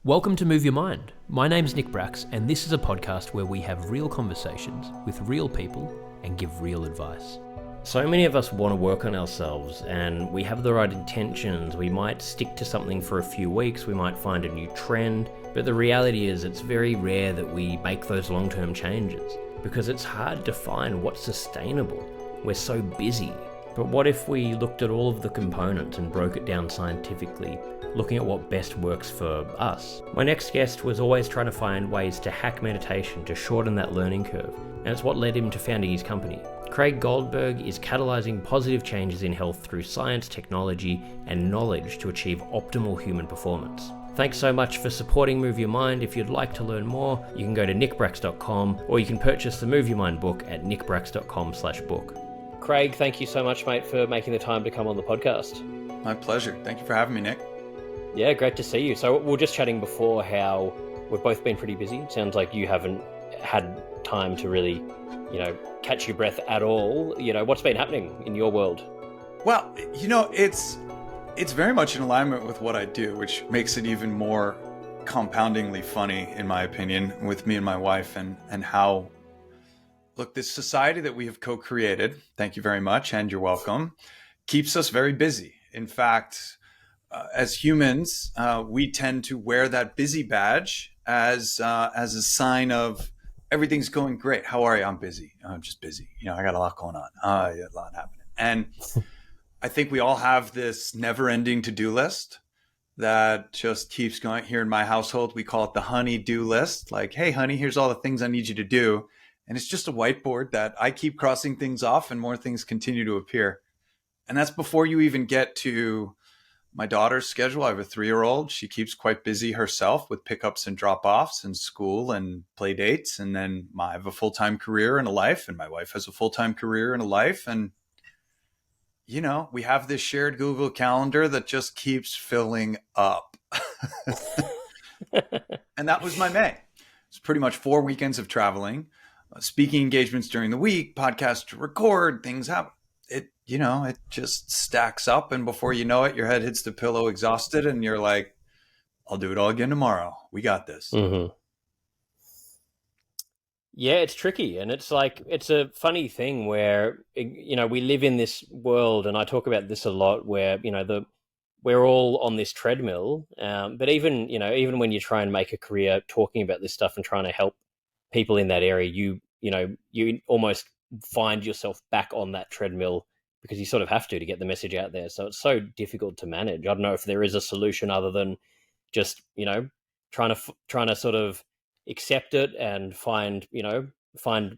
Welcome to Move Your Mind. My name's Nick Bracks, and this is a podcast where we have real conversations with real people and give real advice. So many of us want to work on ourselves and we have the right intentions. We might stick to something for a few weeks, we might find a new trend, but the reality is it's very rare that we make those long-term changes because it's hard to find what's sustainable. We're so busy. But what if we looked at all of the components and broke it down scientifically, looking at what best works for us? My next guest was always trying to find ways to hack meditation to shorten that learning curve, and it's what led him to founding his company. Craig Goldberg is catalyzing positive changes in health through science, technology, and knowledge to achieve optimal human performance. Thanks so much for supporting Move Your Mind. If you'd like to learn more, you can go to nickbracks.com or you can purchase the Move Your Mind book at nickbracks.com/book. Craig, thank you so much, mate, for making the time to come on the podcast. My pleasure. Thank you for having me, Nick. Yeah, great to see you. So we were just chatting before how we've both been pretty busy. It sounds like you haven't had time to really, catch your breath at all. What's been happening in your world? Well, it's very much in alignment with what I do, which makes it even more compoundingly funny, in my opinion, with me and my wife and how, look, this society that we have co-created, thank you very much, and you're welcome, keeps us very busy. In fact, as humans, we tend to wear that busy badge as a sign of everything's going great. How are you? I'm busy. I'm just busy. I got a lot going on. A lot happening. And I think we all have this never-ending to-do list that just keeps going. Here in my household, we call it the honey-do list. Like, hey, honey, here's all the things I need you to do. And it's just a whiteboard that I keep crossing things off and more things continue to appear. And that's before you even get to my daughter's schedule. I have a 3-year-old. She keeps quite busy herself with pickups and drop-offs and school and play dates. And then I have a full-time career and a life, and my wife has a full-time career and a life. And, we have this shared Google Calendar that just keeps filling up. And that was my May. It's pretty much 4 weekends of traveling, speaking engagements during the week, podcasts to record, things happen. It just stacks up. And before you know it, your head hits the pillow exhausted and you're like, I'll do it all again tomorrow. We got this. Mm-hmm. Yeah, it's tricky. And it's a funny thing where, we live in this world, and I talk about this a lot, where, we're all on this treadmill. But even when you try and make a career talking about this stuff and trying to help people in that area, you almost find yourself back on that treadmill because you sort of have to get the message out there. So it's so difficult to manage. I don't know if there is a solution other than just, trying to sort of accept it and find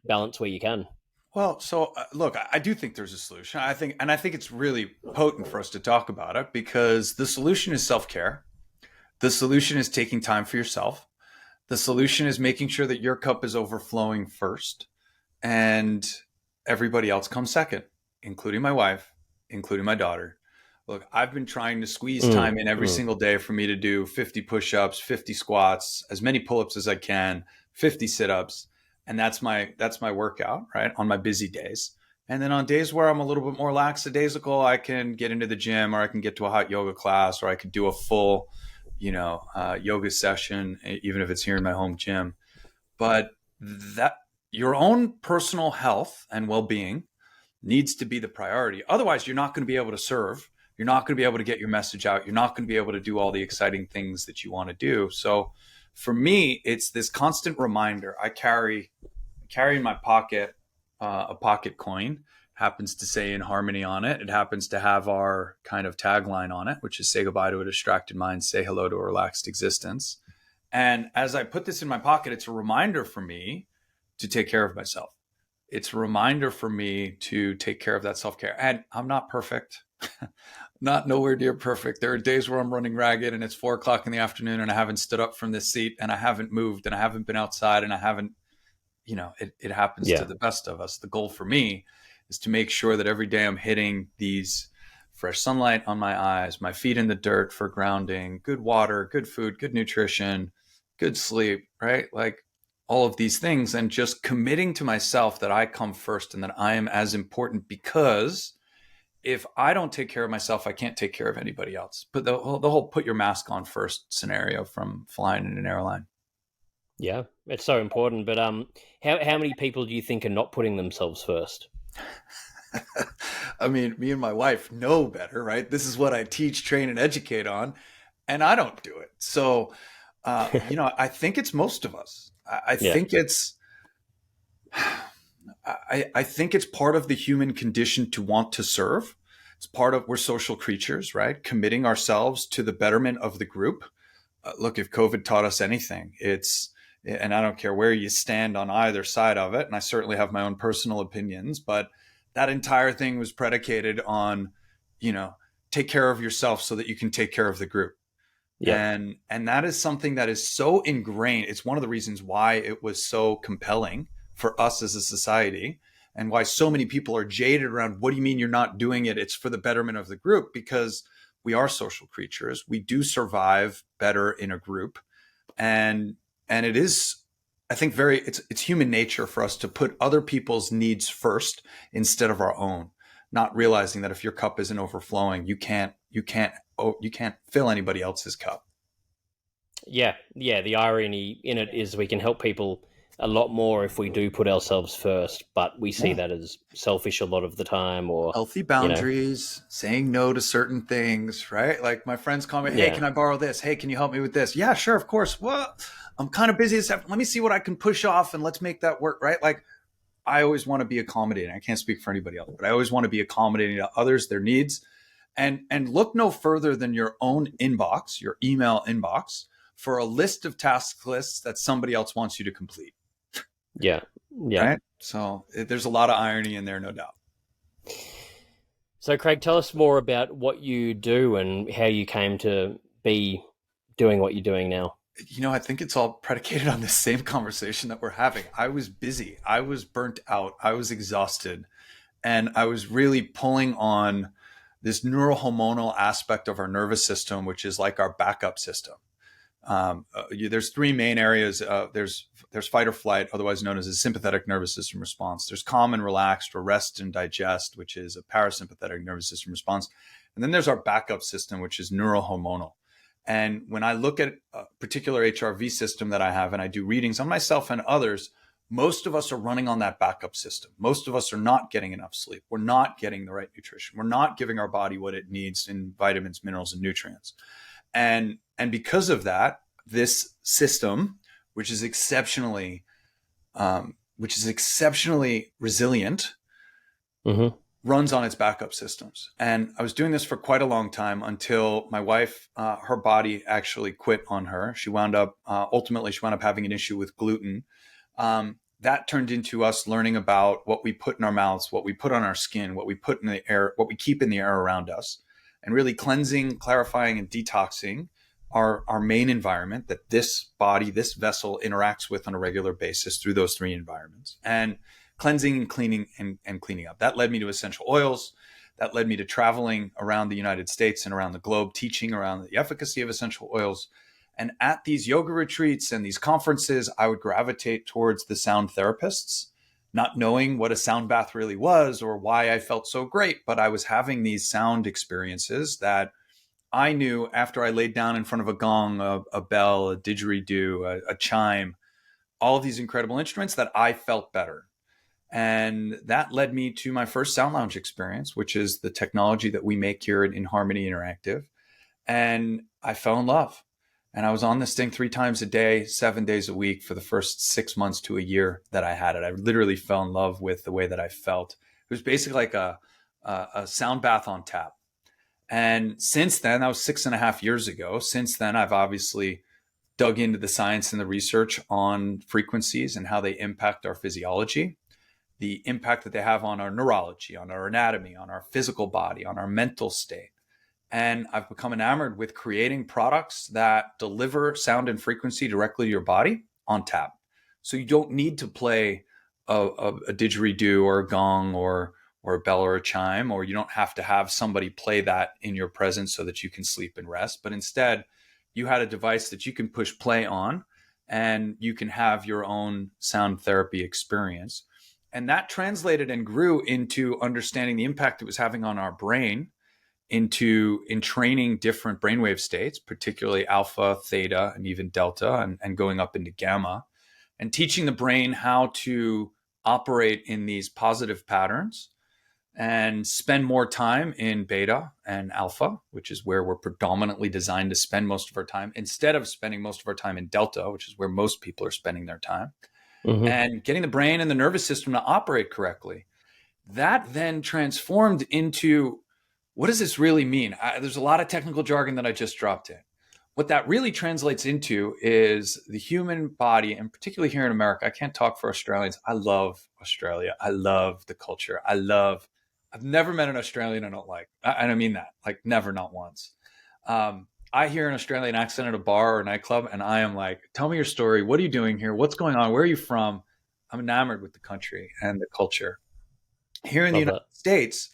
balance where you can. Well, so look, I do think there's a solution. I think it's really potent for us to talk about it because the solution is self-care. The solution is taking time for yourself. The solution is making sure that your cup is overflowing first and everybody else comes second, including my wife, including my daughter. Look, I've been trying to squeeze time in every single day for me to do 50 push-ups, 50 squats, as many pull-ups as I can, 50 sit-ups. And that's my workout, right? On my busy days. And then on days where I'm a little bit more lackadaisical, I can get into the gym, or I can get to a hot yoga class, or I could do a full yoga session, even if it's here in my home gym. But that your own personal health and well-being needs to be the priority. Otherwise, you're not going to be able to serve. You're not going to be able to get your message out. You're not going to be able to do all the exciting things that you want to do. So for me, it's this constant reminder. I carry in my pocket a pocket coin. Happens to say inHarmony on it. It happens to have our kind of tagline on it, which is say goodbye to a distracted mind, say hello to a relaxed existence. And as I put this in my pocket, it's a reminder for me to take care of myself. It's a reminder for me to take care of that self-care. And I'm not perfect, not nowhere near perfect. There are days where I'm running ragged and it's 4:00 in the afternoon and I haven't stood up from this seat and I haven't moved and I haven't been outside and I haven't, it happens to the best of us. The goal for me is to make sure that every day I'm hitting these fresh sunlight on my eyes, my feet in the dirt for grounding, good water, good food, good nutrition, good sleep, right? Like all of these things, and just committing to myself that I come first and that I am as important, because if I don't take care of myself, I can't take care of anybody else. But the whole put your mask on first scenario from flying in an airline. Yeah, it's so important. But how many people do you think are not putting themselves first? I mean, me and my wife know better, right? This is what I teach, train, and educate on, and I don't do it. So, I think it's most of us. I Yeah, think it's, I think it's part of the human condition to want to serve. It's part of, we're social creatures, right? Committing ourselves to the betterment of the group. Look, if COVID taught us anything, and I don't care where you stand on either side of it, and I certainly have my own personal opinions, but that entire thing was predicated on, you know, take care of yourself so that you can take care of the group. yeah, And that is something that is so ingrained. It's one of the reasons why it was so compelling for us as a society, and why so many people are jaded around, what do you mean you're not doing it? It's for the betterment of the group, because we are social creatures. We do survive better in a group. And it is, I think, it's human nature for us to put other people's needs first instead of our own, not realizing that if your cup isn't overflowing, you can't fill anybody else's cup. yeah, yeah. The irony in it is we can help people a lot more if we do put ourselves first, but we see Yeah. that as selfish a lot of the time, or Healthy you know, boundaries, saying no to certain things, right? Like my friends call me, hey, yeah, can I borrow this? Hey, can you help me with this? Yeah, sure, of course. Well, I'm kind of busy this afternoon. Let me see what I can push off and let's make that work, right? Like, I always want to be accommodating. I can't speak for anybody else, but I always want to be accommodating to others, their needs, and look no further than your own inbox, your email inbox, for a list of task lists that somebody else wants you to complete, yeah, yeah. right? So there's a lot of irony in there, no doubt. So, Craig, tell us more about what you do and how you came to be doing what you're doing now. I think it's all predicated on the same conversation that we're having. I was busy. I was burnt out. I was exhausted. And I was really pulling on this neurohormonal aspect of our nervous system, which is like our backup system. There's three main areas. There's fight or flight, otherwise known as a sympathetic nervous system response. There's calm and relaxed, or rest and digest, which is a parasympathetic nervous system response. And then there's our backup system, which is neurohormonal. And when I look at a particular HRV system that I have, and I do readings on myself and others, most of us are running on that backup system. Most of us are not getting enough sleep. We're not getting the right nutrition. We're not giving our body what it needs in vitamins, minerals, and nutrients. And because of that, this system, which is exceptionally resilient, Mm-hmm. runs on its backup systems. And I was doing this for quite a long time until my wife, her body actually quit on her. Ultimately, she wound up having an issue with gluten. That turned into us learning about what we put in our mouths, what we put on our skin, what we put in the air, what we keep in the air around us, and really cleansing, clarifying, and detoxing our main environment that this body, this vessel interacts with on a regular basis through those three environments. And cleansing and cleaning and cleaning up. That led me to essential oils. That led me to traveling around the United States and around the globe, teaching around the efficacy of essential oils. And at these yoga retreats and these conferences, I would gravitate towards the sound therapists, not knowing what a sound bath really was or why I felt so great. But I was having these sound experiences that I knew after I laid down in front of a gong, a bell, a didgeridoo, a chime, all of these incredible instruments, that I felt better. And that led me to my first Sound Lounge experience, which is the technology that we make here at inHarmony Interactive. And I fell in love. And I was on this thing 3 times a day, 7 days a week for the first 6 months to a year that I had it. I literally fell in love with the way that I felt. It was basically like a sound bath on tap. And since then, that was 6.5 years ago. Since then, I've obviously dug into the science and the research on frequencies and how they impact our physiology, the impact that they have on our neurology, on our anatomy, on our physical body, on our mental state. And I've become enamored with creating products that deliver sound and frequency directly to your body on tap. So you don't need to play a didgeridoo or a gong or a bell or a chime, or you don't have to have somebody play that in your presence so that you can sleep and rest. But instead, you had a device that you can push play on and you can have your own sound therapy experience. And that translated and grew into understanding the impact it was having on our brain, in training different brainwave states, particularly alpha, theta, and even delta, and going up into gamma, and teaching the brain how to operate in these positive patterns and spend more time in beta and alpha, which is where we're predominantly designed to spend most of our time, instead of spending most of our time in delta, which is where most people are spending their time, and getting the brain and the nervous system to operate correctly. That then transformed into, what does this really mean? There's a lot of technical jargon that I just dropped in. What that really translates into is the human body, and particularly here in America. I can't talk for Australians. I love Australia. I love the culture. I've never met an Australian I don't like. And I mean that, like never, not once. I hear an Australian accent at a bar or a nightclub, and I am like, tell me your story. What are you doing here? What's going on? Where are you from? I'm enamored with the country and the culture. Here in the United States,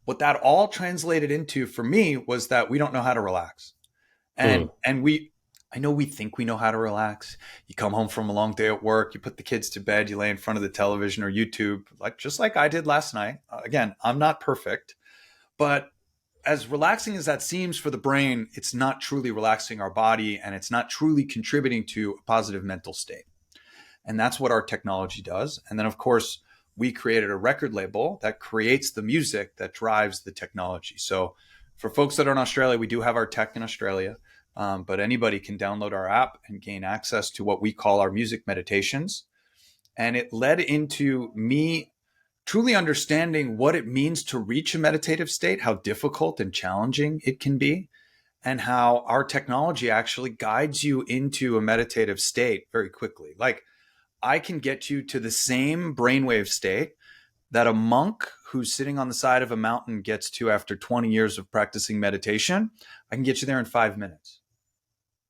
what that all translated into for me was that we don't know how to relax. And I know we think we know how to relax. You come home from a long day at work, you put the kids to bed, you lay in front of the television or YouTube, just like I did last night. Again, I'm not perfect, but as relaxing as that seems for the brain, it's not truly relaxing our body, and it's not truly contributing to a positive mental state. And that's what our technology does. And then, of course, we created a record label that creates the music that drives the technology. So for folks that are in Australia, we do have our tech in Australia, but anybody can download our app and gain access to what we call our music meditations. And it led into me truly understanding what it means to reach a meditative state, how difficult and challenging it can be, and how our technology actually guides you into a meditative state very quickly. Like, I can get you to the same brainwave state that a monk who's sitting on the side of a mountain gets to after 20 years of practicing meditation. I can get you there in 5 minutes.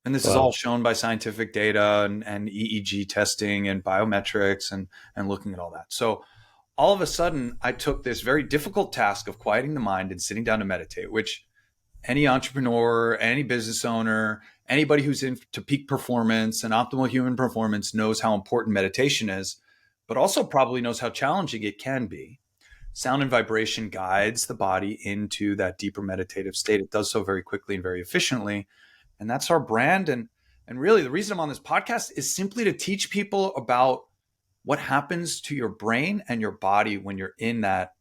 And this is all shown by scientific data and EEG testing and biometrics and looking at all that. So all of a sudden, I took this very difficult task of quieting the mind and sitting down to meditate, which any entrepreneur, any business owner, anybody who's into peak performance and optimal human performance knows how important meditation is, but also probably knows how challenging it can be. Sound and vibration guides the body into that deeper meditative state. It does so very quickly and very efficiently. And that's our brand. And really, the reason I'm on this podcast is simply to teach people about what happens to your brain and your body when you're in that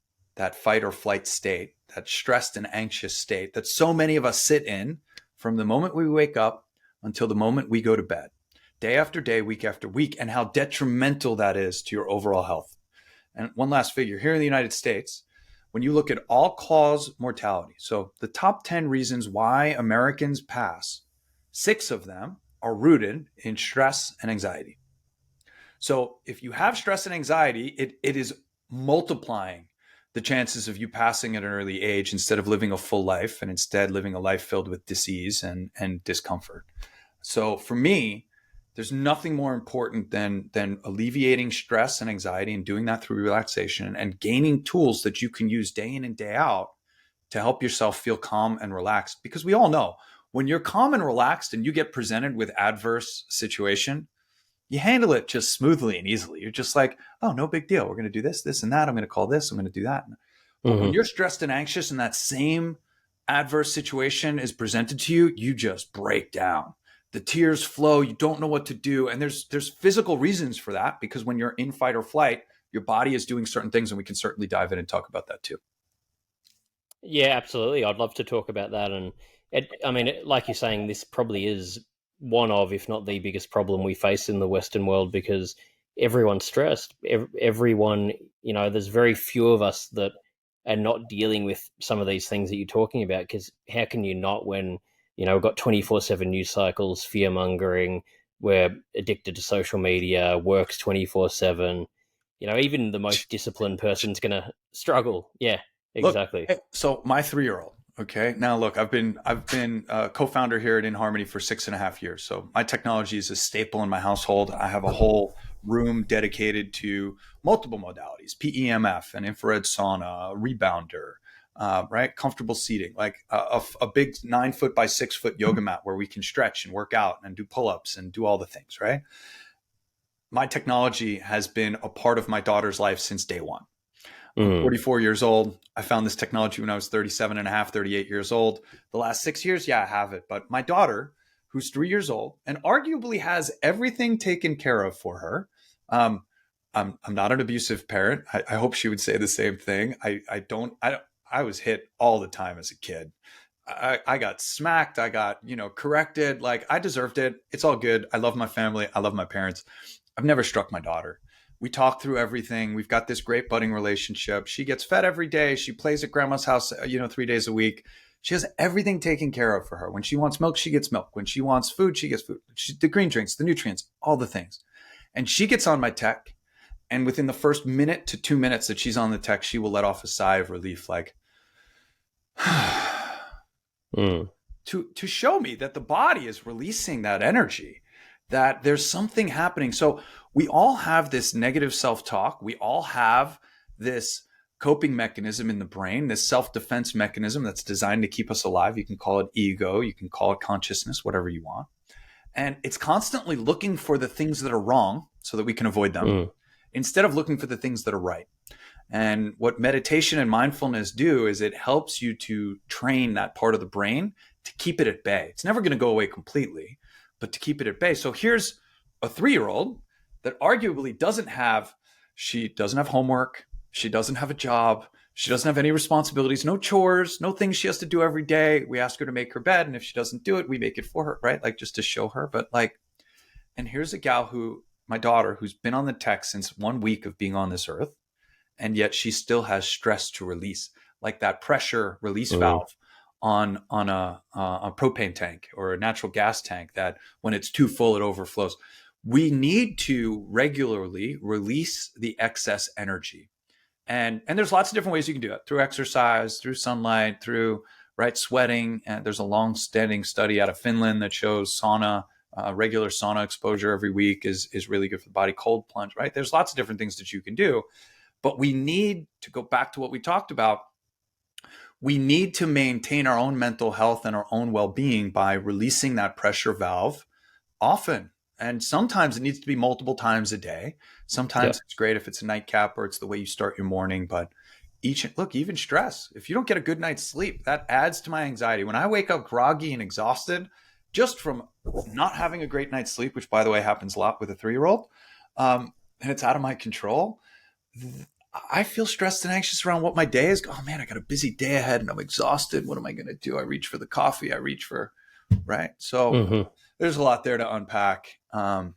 fight or flight state, that stressed and anxious state that so many of us sit in from the moment we wake up until the moment we go to bed, day after day, week after week, and how detrimental that is to your overall health. And one last figure, here in the United States, when you look at all-cause mortality, so the top 10 reasons why Americans pass, 6 of them are rooted in stress and anxiety. So if you have stress and anxiety, it is multiplying the chances of you passing at an early age instead of living a full life, and instead living a life filled with disease and discomfort. So for me, there's nothing more important than alleviating stress and anxiety, and doing that through relaxation and gaining tools that you can use day in and day out to help yourself feel calm and relaxed. Because we all know when you're calm and relaxed and you get presented with adverse situation, you handle it just smoothly and easily. You're just like, oh, no big deal. We're going to do this, this, and that. I'm going to call this. I'm going to do that. But when you're stressed and anxious and that same adverse situation is presented to you, you just break down. The tears flow. You don't know what to do. And there's physical reasons for that, because when you're in fight or flight, your body is doing certain things, and we can certainly dive in and talk about that too. Yeah, absolutely. I'd love to talk about that. And like you're saying, this probably is one of, if not the biggest problem we face in the Western world, because everyone's stressed. Everyone, there's very few of us that are not dealing with some of these things that you're talking about, because how can you not when, we've got 24/7 news cycles, fear mongering, we're addicted to social media, works 24/7, even the most disciplined person's going to struggle. Yeah, exactly. Look, so my 3-year-old, okay. Now look, I've been a co-founder here at inHarmony for 6.5 years. So my technology is a staple in my household. I have a whole room dedicated to multiple modalities, PEMF, an infrared sauna, a rebounder, right? Comfortable seating, like a big 9 foot by 6 foot yoga mat where we can stretch and work out and do pull-ups and do all the things, right? my technology has been a part of my daughter's life since day one. I'm Mm. 44 years old. I found this technology when I was 37 and a half, 38 years old. The last 6 years, yeah, I have it. But my daughter, who's 3 years old and arguably has everything taken care of for her, I'm not an abusive parent. I hope she would say the same thing. I was hit all the time as a kid. I got smacked. I got, corrected. Like, I deserved it. It's all good. I love my family. I love my parents. I've never struck my daughter. We talk through everything. We've got this great budding relationship. She gets fed every day. She plays at grandma's house, 3 days a week. She has everything taken care of for her. When she wants milk, she gets milk. When she wants food, she gets food. The green drinks, the nutrients, all the things. And she gets on my tech. And within the first minute to 2 minutes that she's on the tech, she will let off a sigh of relief, like, Mm. to show me that the body is releasing that energy, that there's something happening. So we all have this negative self-talk. We all have this coping mechanism in the brain, this self-defense mechanism that's designed to keep us alive. You can call it ego, you can call it consciousness, whatever you want. And it's constantly looking for the things that are wrong so that we can avoid them, Mm. instead of looking for the things that are right. And what meditation and mindfulness do is it helps you to train that part of the brain to keep it at bay. It's never going to go away completely, but to keep it at bay. So here's a 3-year-old that arguably she doesn't have homework. She doesn't have a job. She doesn't have any responsibilities, no chores, no things she has to do every day. We ask her to make her bed. And if she doesn't do it, we make it for her, right? Like, just to show her. But and here's a gal my daughter, who's been on the tech since 1 week of being on this earth. And yet she still has stress to release, like that pressure release valve on a propane tank or a natural gas tank, that when it's too full, it overflows. We need to regularly release the excess energy. And there's lots of different ways you can do it: through exercise, through sunlight, through sweating. And there's a long-standing study out of Finland that shows regular sauna exposure every week is really good for the body. Cold plunge, right? There's lots of different things that you can do. But we need to go back to what we talked about. We need to maintain our own mental health and our own well-being by releasing that pressure valve often. And sometimes it needs to be multiple times a day. Sometimes It's great if it's a nightcap or it's the way you start your morning. But even stress, if you don't get a good night's sleep, that adds to my anxiety. When I wake up groggy and exhausted, just from not having a great night's sleep, which, by the way, happens a lot with a 3-year-old, and it's out of my control, I feel stressed and anxious around what my day is. Oh man, I got a busy day ahead and I'm exhausted. What am I going to do? I reach for the coffee. Right. So there's a lot there to unpack. I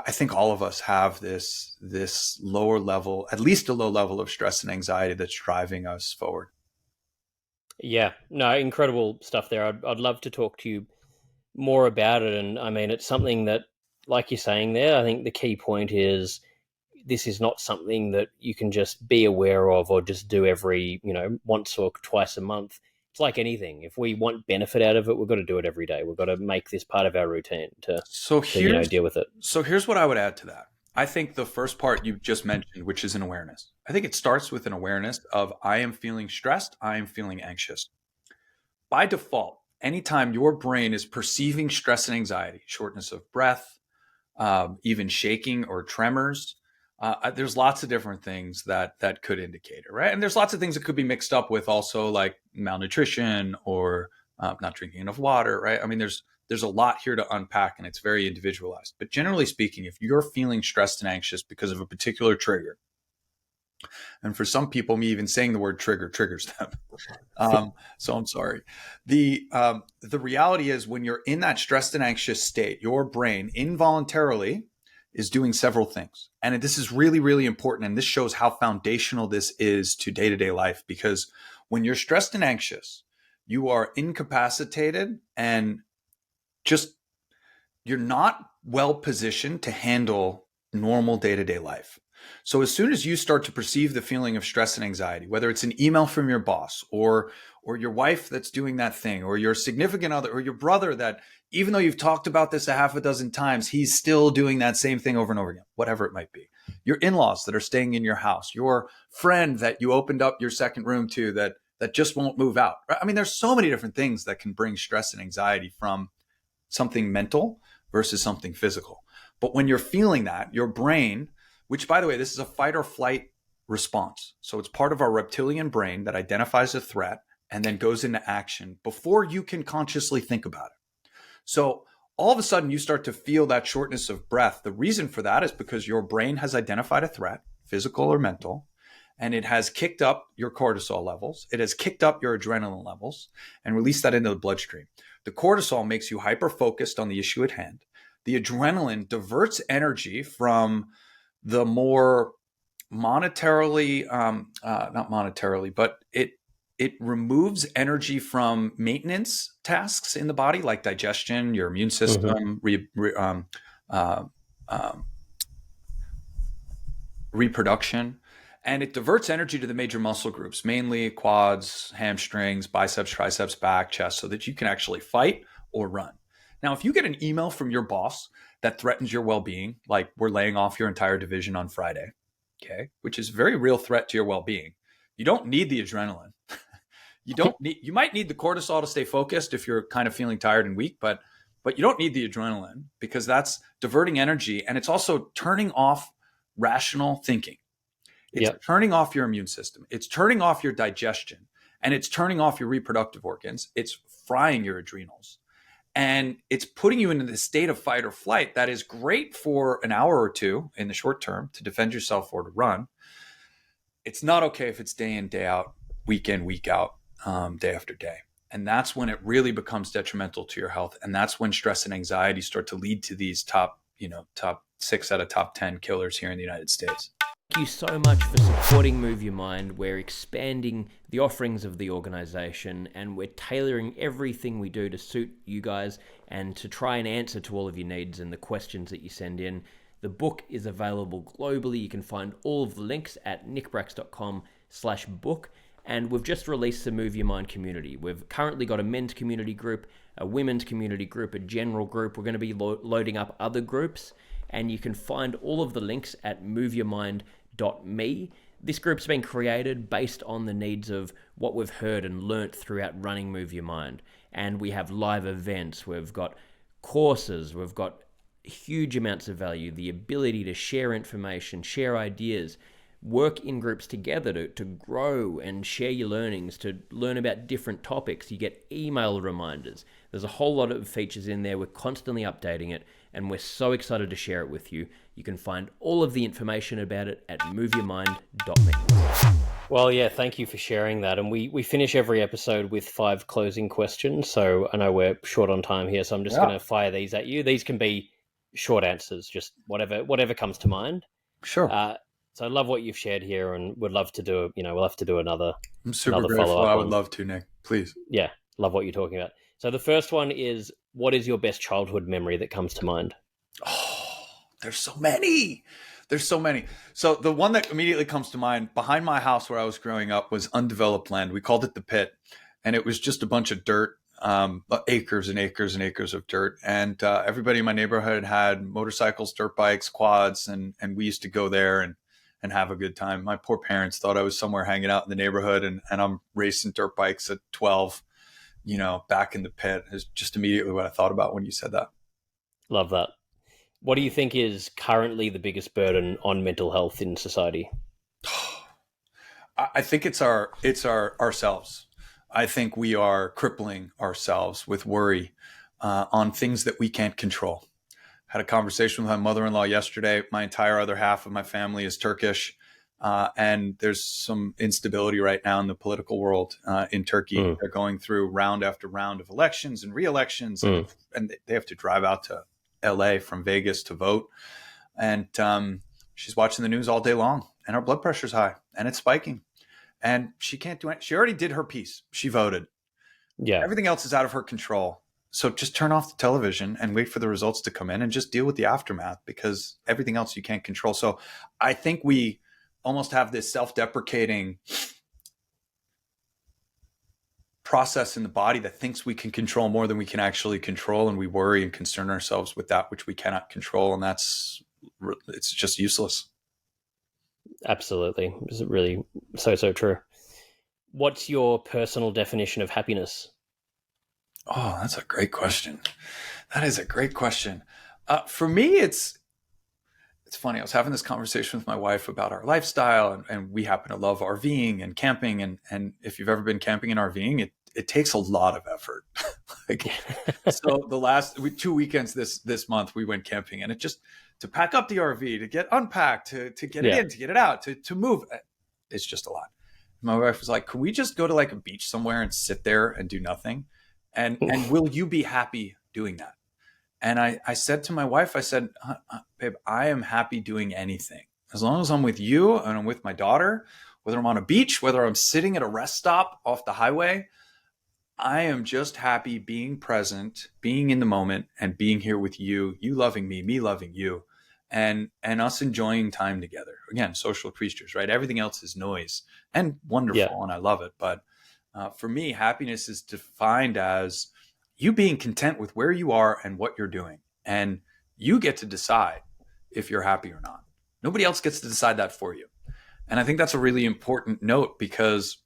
think all of us have this lower level, at least a low level of stress and anxiety that's driving us forward. Yeah, no, incredible stuff there. I'd love to talk to you more about it. And I mean, it's something that, like you're saying there, I think the key point is this is not something that you can just be aware of or just do every, once or twice a month. It's like anything. If we want benefit out of it, we've got to do it every day. We've got to make this part of our routine to deal with it. So here's what I would add to that. I think the first part you just mentioned, which is an awareness. I think it starts with an awareness of, I am feeling stressed. I am feeling anxious. By default, anytime your brain is perceiving stress and anxiety, shortness of breath, even shaking or tremors, there's lots of different things that could indicate it, right? And there's lots of things that could be mixed up with also, like malnutrition or not drinking enough water, right? I mean, there's a lot here to unpack, and it's very individualized. But generally speaking, if you're feeling stressed and anxious because of a particular trigger, and for some people, me even saying the word trigger triggers them. So I'm sorry. The reality is, when you're in that stressed and anxious state, your brain involuntarily is doing several things. And this is really, really important. And this shows how foundational this is to day-to-day life, because when you're stressed and anxious, you are incapacitated and you're not well positioned to handle normal day-to-day life. So as soon as you start to perceive the feeling of stress and anxiety, whether it's an email from your boss or your wife that's doing that thing, or your significant other, or your brother that, even though you've talked about this a half a dozen times, he's still doing that same thing over and over again, whatever it might be. Your in-laws that are staying in your house, your friend that you opened up your second room to that just won't move out. I mean, there's so many different things that can bring stress and anxiety from something mental versus something physical. But when you're feeling that, your brain, which by the way, this is a fight or flight response. So it's part of our reptilian brain that identifies a threat and then goes into action before you can consciously think about it. So all of a sudden you start to feel that shortness of breath. The reason for that is because your brain has identified a threat, physical or mental, and it has kicked up your cortisol levels. It has kicked up your adrenaline levels and released that into the bloodstream. The cortisol makes you hyper-focused on the issue at hand. The adrenaline diverts energy from the more monetarily, not monetarily, but it removes energy from maintenance tasks in the body, like digestion, your immune system, reproduction. And it diverts energy to the major muscle groups, mainly quads, hamstrings, biceps, triceps, back, chest, so that you can actually fight or run. Now, if you get an email from your boss that threatens your well-being, like we're laying off your entire division on Friday, okay, which is a very real threat to your well-being, you don't need the adrenaline. You might need the cortisol to stay focused if you're kind of feeling tired and weak, but you don't need the adrenaline because that's diverting energy, and it's also turning off rational thinking. It's turning off your immune system. It's turning off your digestion, and it's turning off your reproductive organs. It's frying your adrenals, and it's putting you into this state of fight or flight that is great for an hour or two in the short term to defend yourself or to run. It's not okay if it's day in, day out, week in, week out, day after day. And that's when it really becomes detrimental to your health. And that's when stress and anxiety start to lead to these top 6 out of top 10 killers here in the United States. Thank you so much for supporting Move Your Mind. We're expanding the offerings of the organization, and we're tailoring everything we do to suit you guys and to try and answer to all of your needs and the questions that you send in. The book is available globally. You can find all of the links at nickbracks.com/book. And we've just released the Move Your Mind community. We've currently got a men's community group, a women's community group, a general group. We're going to be loading up other groups, and you can find all of the links at moveyourmind.me. This group's been created based on the needs of what we've heard and learnt throughout running Move Your Mind. And we have live events, we've got courses, we've got huge amounts of value, the ability to share information, share ideas, work in groups together to grow and share your learnings, to learn about different topics. You get email reminders. There's a whole lot of features in there. We're constantly updating it, and we're so excited to share it with you. You can find all of the information about it at moveyourmind.me. Well, yeah, thank you for sharing that. And we finish every episode with 5 closing questions. So I know we're short on time here, so I'm just going to fire these at you. These can be short answers, just whatever comes to mind. Sure. So I love what you've shared here, and would love to do, we'll have to do another. I'm super another grateful. follow-up I would love to, Nick. Please. Yeah, love what you're talking about. So the first one is, what is your best childhood memory that comes to mind? Oh, there's so many. So the one that immediately comes to mind behind my house where I was growing up was undeveloped land. We called it the pit, and it was just a bunch of dirt, acres and acres and acres of dirt. And everybody in my neighborhood had motorcycles, dirt bikes, quads, and we used to go there and have a good time. My poor parents thought I was somewhere hanging out in the neighborhood, and I'm racing dirt bikes at 12, back in the pit. Is just immediately what I thought about when you said that. Love that. What do you think is currently the biggest burden on mental health in society? I think it's ourselves. I think we are crippling ourselves with worry on things that we can't control. Had a conversation with my mother-in-law yesterday. My entire other half of my family is Turkish, and there's some instability right now in the political world in Turkey. They're going through round after round of elections and re-elections, and they have to drive out to LA from Vegas to vote. And she's watching the news all day long, and her blood pressure's high, and it's spiking. And she can't do it. She already did her piece. She voted. Yeah. Everything else is out of her control. So just turn off the television and wait for the results to come in and just deal with the aftermath, because everything else you can't control. So I think we almost have this self-deprecating process in the body that thinks we can control more than we can actually control. And we worry and concern ourselves with that which we cannot control. And it's just useless. Absolutely. It's really so true. What's your personal definition of happiness? Oh, that's a great question. That is a great question. For me, it's it's funny. I was having this conversation with my wife about our lifestyle, and we happen to love RVing and camping. And if you've ever been camping and RVing, it takes a lot of effort. Like, so the last 2 weekends this month, we went camping, and it just, to pack up the RV, to get unpacked, to get it in, to get it out, to move, it's just a lot. My wife was like, "Can we just go to like a beach somewhere and sit there and do nothing? And will you be happy doing that?" And I said to my wife, I said, "Babe, I am happy doing anything. As long as I'm with you and I'm with my daughter, whether I'm on a beach, whether I'm sitting at a rest stop off the highway, I am just happy being present, being in the moment, and being here with you, you loving me loving you, and us enjoying time together." Again, social creatures, right? Everything else is noise and wonderful, and I love it. But for me, happiness is defined as you being content with where you are and what you're doing. And you get to decide if you're happy or not. Nobody else gets to decide that for you. And I think that's a really important note, because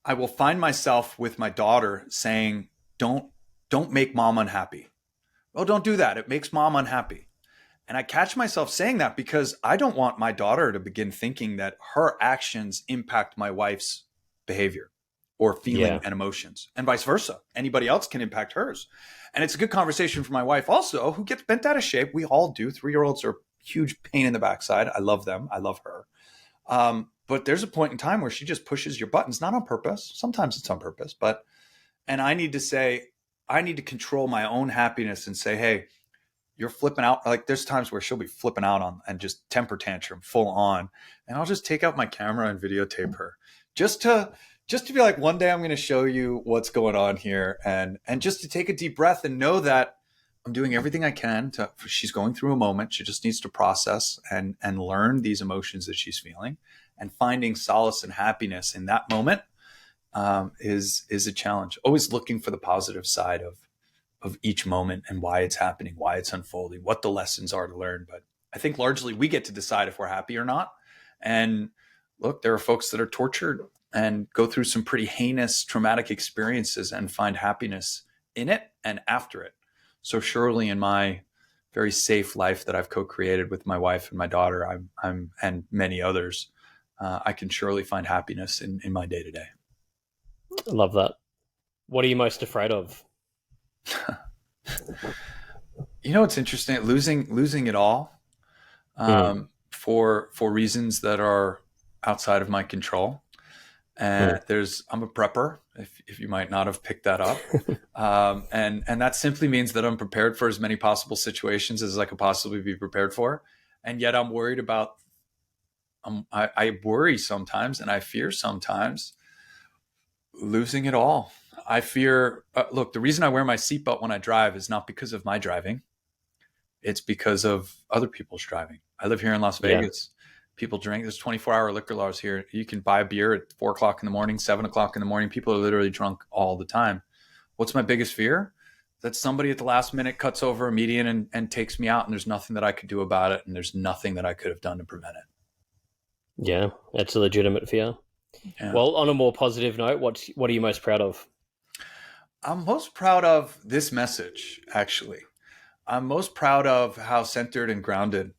I will find myself with my daughter saying, don't make mom unhappy. Oh, don't do that. It makes mom unhappy. And I catch myself saying that because I don't want my daughter to begin thinking that her actions impact my wife's behavior or feeling and emotions, and vice versa. Anybody else can impact hers. And it's a good conversation for my wife also, who gets bent out of shape. We all do. 3-year-olds are a huge pain in the backside. I love them. I love her. But there's a point in time where she just pushes your buttons, not on purpose. Sometimes it's on purpose, and I need to control my own happiness and say, "Hey, you're flipping out." Like, there's times where she'll be flipping out on and just temper tantrum full on. And I'll just take out my camera and videotape her just to be like, one day I'm going to show you what's going on here. And just to take a deep breath and know that I'm doing everything I can she's going through a moment. She just needs to process and learn these emotions that she's feeling, and finding solace and happiness in that moment is a challenge. Always looking for the positive side of each moment and why it's happening, why it's unfolding, what the lessons are to learn. But I think largely we get to decide if we're happy or not. And look, there are folks that are tortured and go through some pretty heinous traumatic experiences and find happiness in it and after it. So surely in my very safe life that I've co-created with my wife and my daughter, I'm and many others, I can surely find happiness in my day to day. I love that. What are you most afraid of? It's interesting, losing it all, for reasons that are outside of my control. And I'm a prepper, if you might not have picked that up. And that simply means that I'm prepared for as many possible situations as I could possibly be prepared for. And yet I'm worried about, I worry sometimes, and I fear sometimes losing it all. I fear, look, the reason I wear my seatbelt when I drive is not because of my driving. It's because of other people's driving. I live here in Las Vegas. People drink. There's 24-hour liquor laws here. You can buy a beer at 4 o'clock in the morning, 7 o'clock in the morning. People are literally drunk all the time. What's my biggest fear? That somebody at the last minute cuts over a median and takes me out, and there's nothing that I could do about it, and there's nothing that I could have done to prevent it. Yeah, that's a legitimate fear. Yeah. Well, on a more positive note, what are you most proud of? I'm most proud of this message, actually. I'm most proud of how centered and grounded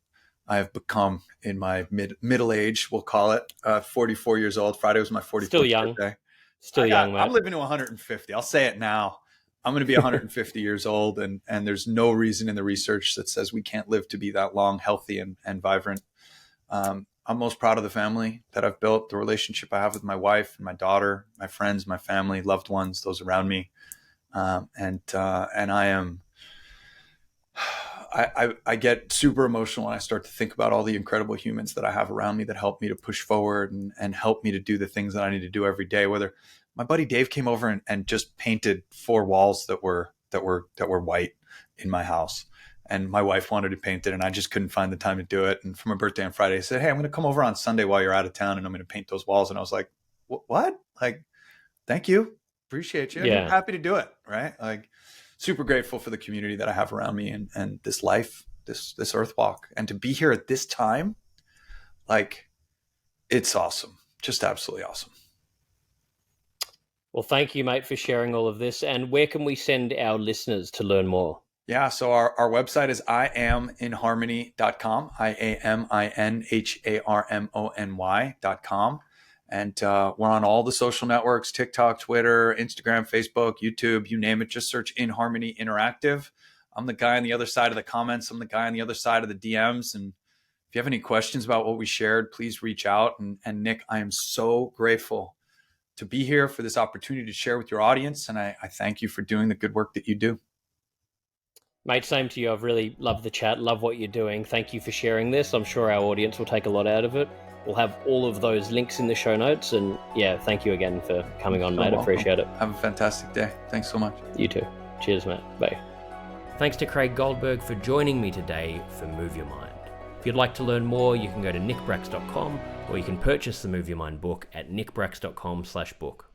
I have become in my middle age, we'll call it. 44 years old. Friday was my 44th Still young. birthday. Still young, mate. I'm living to 150. I'll say it now. I'm going to be 150 years old, and there's no reason in the research that says we can't live to be that long, healthy and vibrant. I'm most proud of the family that I've built, the relationship I have with my wife and my daughter, my friends, my family, loved ones, those around me. And I am, I get super emotional when I start to think about all the incredible humans that I have around me that help me to push forward and help me to do the things that I need to do every day. Whether my buddy Dave came over and just painted 4 walls that were white in my house, and my wife wanted to paint it, and I just couldn't find the time to do it. And for my birthday on Friday, I said, "Hey, I'm going to come over on Sunday while you're out of town, and I'm going to paint those walls." And I was like, "What? Like, thank you, appreciate you. Yeah. I'm happy to do it." Right? Like, super grateful for the community that I have around me and this life, this earth walk, and to be here at this time. Like, it's awesome. Just absolutely awesome. Well, thank you, mate, for sharing all of this. And where can we send our listeners to learn more? Yeah, so our website is iaminharmony.com, iaminharmony.com. And we're on all the social networks, TikTok, Twitter, Instagram, Facebook, YouTube, you name it. Just search inHarmony Interactive. I'm the guy on the other side of the comments. I'm the guy on the other side of the DMs. And if you have any questions about what we shared, please reach out. And Nick, I am so grateful to be here for this opportunity to share with your audience. And I thank you for doing the good work that you do. Mate, same to you. I've really loved the chat, love what you're doing. Thank you for sharing this. I'm sure our audience will take a lot out of it. We'll have all of those links in the show notes. And yeah, thank you again for coming on, mate. I appreciate it. Have a fantastic day. Thanks so much. You too. Cheers, mate. Bye. Thanks to Craig Goldberg for joining me today for Move Your Mind. If you'd like to learn more, you can go to nickbracks.com or you can purchase the Move Your Mind book at nickbracks.com/book.